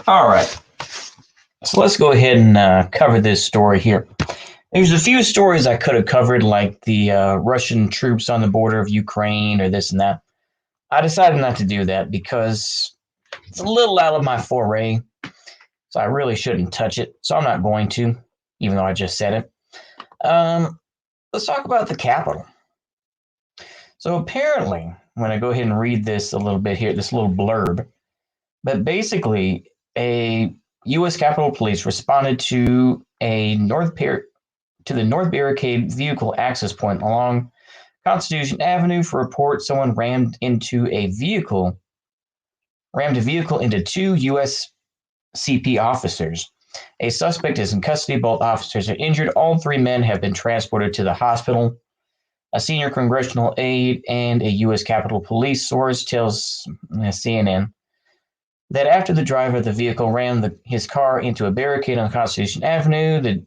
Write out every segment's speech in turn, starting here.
All right. So let's go ahead and cover this story here. There's a few stories I could have covered, like the Russian troops on the border of Ukraine or this and that. I decided not to do that because it's a little out of my foray, so I really shouldn't touch it. So I'm not going to, even though I just said it. Let's talk about the Capitol. So apparently, when I go ahead and read this a little bit here, this little blurb, but basically, a U.S. Capitol Police responded to the North Barricade vehicle access point along Constitution Avenue for report someone rammed a vehicle into two U.S. CP officers. A suspect is in custody. Both officers are injured. All three men have been transported to the hospital. A senior congressional aide and a U.S. Capitol Police source tells CNN that after the driver of the vehicle rammed his car into a barricade on Constitution Avenue, the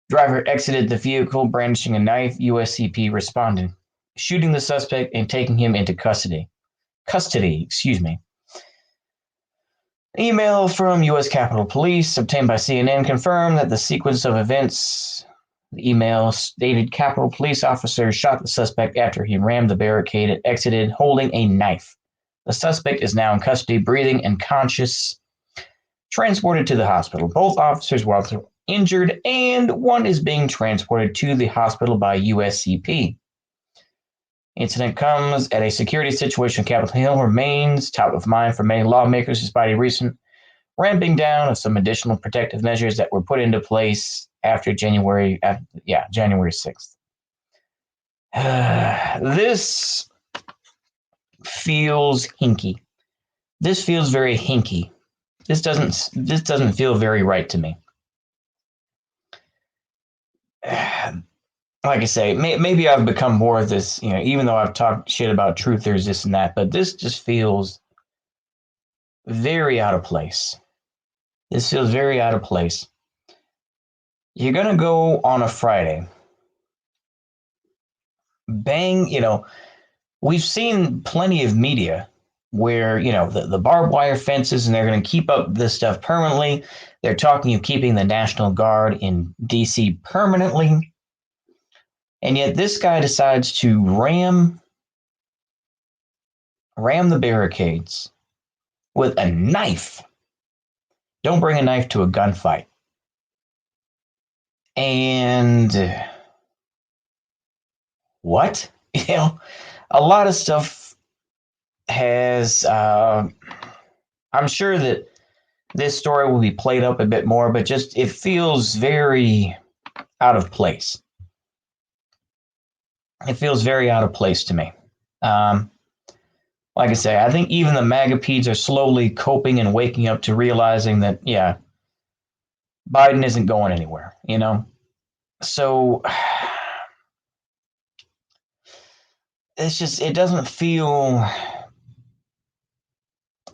driver exited the vehicle brandishing a knife. USCP responded, shooting the suspect and taking him into custody. Excuse me. Email from U.S. Capitol Police obtained by CNN confirmed that the sequence of events. The email stated Capitol Police officers shot the suspect after he rammed the barricade and exited holding a knife. The suspect is now in custody, breathing and conscious, transported to the hospital. Both officers were injured, and one is being transported to the hospital by USCP. Incident comes at a security situation on Capitol Hill remains top of mind for many lawmakers despite a recent ramping down of some additional protective measures that were put into place after January 6th. This feels hinky. This feels very hinky. This doesn't feel very right to me. Like I say, maybe I've become more of this, even though I've talked shit about truthers, this and that, but this just feels very out of place. This feels very out of place. You're going to go on a Friday. Bang, we've seen plenty of media where, the barbed wire fences and they're going to keep up this stuff permanently. They're talking of keeping the National Guard in D.C. permanently. And yet this guy decides to ram the barricades with a knife. Don't bring a knife to a gunfight. And what? A lot of stuff has, I'm sure that this story will be played up a bit more, but just it feels very out of place. It feels very out of place to me. Like I say, I think even the MAGA-pedes are slowly coping and waking up to realizing that, Biden isn't going anywhere, So it's just, it doesn't feel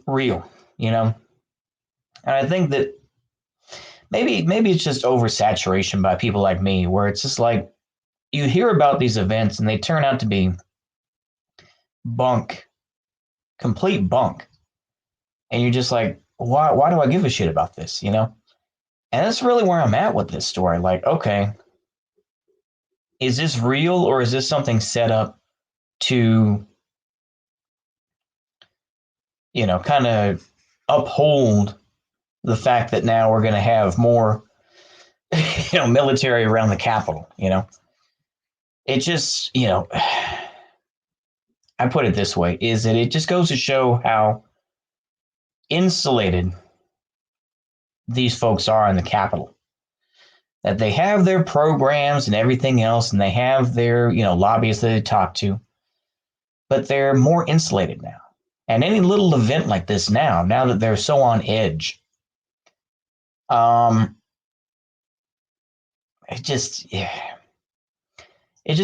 real, And I think that maybe it's just oversaturation by people like me, where it's just like you hear about these events and they turn out to be bunk, complete bunk. And you're just like, why do I give a shit about this, And that's really where I'm at with this story. Like, okay, is this real or is this something set up to, kind of uphold the fact that now we're going to have more, military around the Capitol, It just, I put it this way, is that it just goes to show how insulated these folks are in the Capitol. That they have their programs and everything else, and they have their, lobbyists that they talk to, but they're more insulated now. And any little event like this now that they're so on edge, it just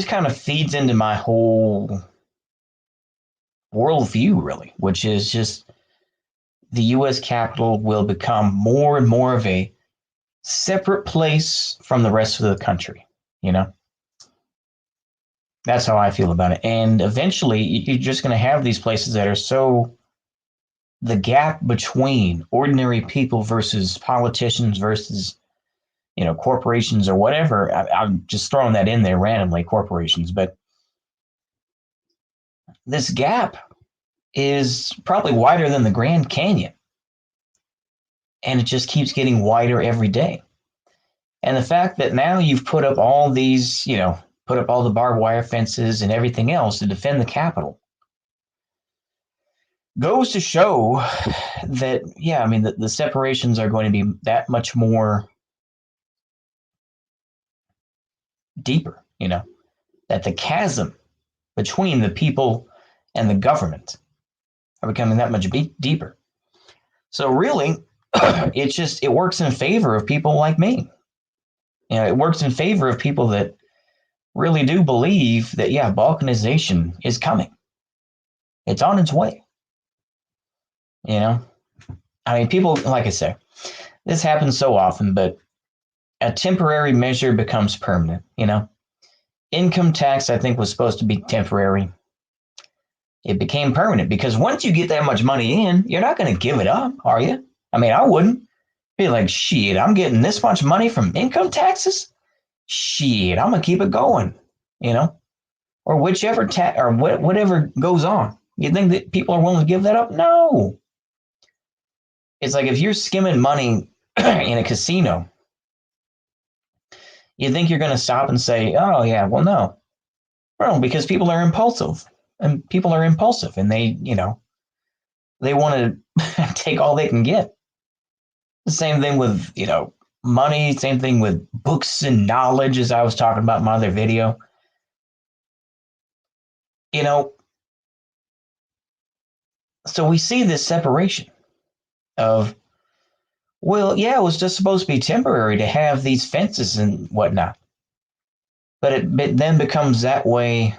kind of feeds into my whole worldview, really, which is just the U.S. Capitol will become more and more of a separate place from the rest of the country, That's how I feel about it. And eventually, you're just going to have these places that are so the gap between ordinary people versus politicians versus corporations or whatever. I'm just throwing that in there randomly, corporations, but this gap is probably wider than the Grand Canyon, and it just keeps getting wider every day. And the fact that now you've put up all these, put up all the barbed wire fences and everything else to defend the Capitol goes to show that, yeah, I mean, the separations are going to be that much more deeper, that the chasm between the people and the government are becoming that much deeper. So really, it works in favor of people like me. It works in favor of people that really do believe that, yeah, balkanization is coming. It's on its way. I mean, people, like I say, this happens so often, but a temporary measure becomes permanent, Income tax, I think, was supposed to be temporary. It became permanent because once you get that much money in, you're not going to give it up, are you? I mean, I wouldn't be like, shit, I'm getting this much money from income taxes. Shit, I'm going to keep it going, or whichever or whatever goes on. You think that people are willing to give that up? No. It's like if you're skimming money in a casino, you think you're going to stop and say, oh, yeah, well, no. Well, because people are impulsive and they want to take all they can get. The same thing with, money, same thing with books and knowledge, as I was talking about in my other video. So we see this separation of, well, yeah, it was just supposed to be temporary to have these fences and whatnot. But it then becomes that way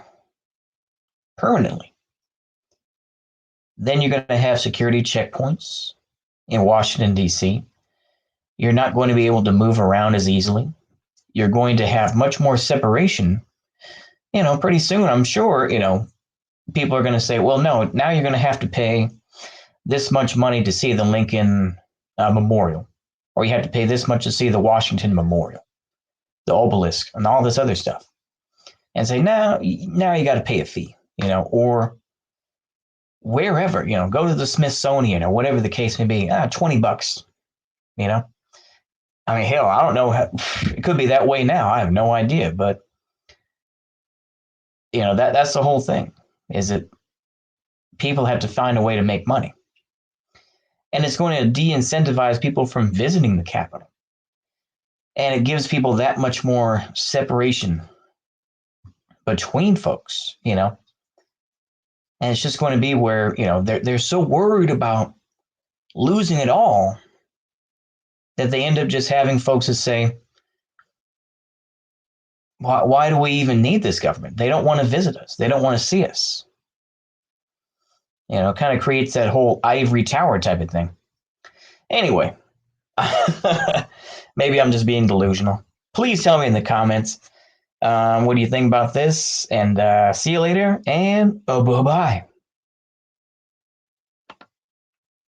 permanently. Then you're going to have security checkpoints in Washington, D.C. You're not going to be able to move around as easily. You're going to have much more separation. Pretty soon, I'm sure, people are going to say, well, no, now you're going to have to pay this much money to see the Lincoln Memorial, or you have to pay this much to see the Washington Memorial, the obelisk, and all this other stuff. And say, now you got to pay a fee, or wherever, go to the Smithsonian or whatever the case may be, $20, I mean, hell, I don't know. It could be that way now. I have no idea. But, that's the whole thing, is that people have to find a way to make money. And it's going to de-incentivize people from visiting the Capitol. And it gives people that much more separation between folks, And it's just going to be where, they're so worried about losing it all that they end up just having folks that say, why do we even need this government? They don't want to visit us. They don't want to see us. It kind of creates that whole ivory tower type of thing. Anyway, maybe I'm just being delusional. Please tell me in the comments, what do you think about this? And see you later, and bye-bye.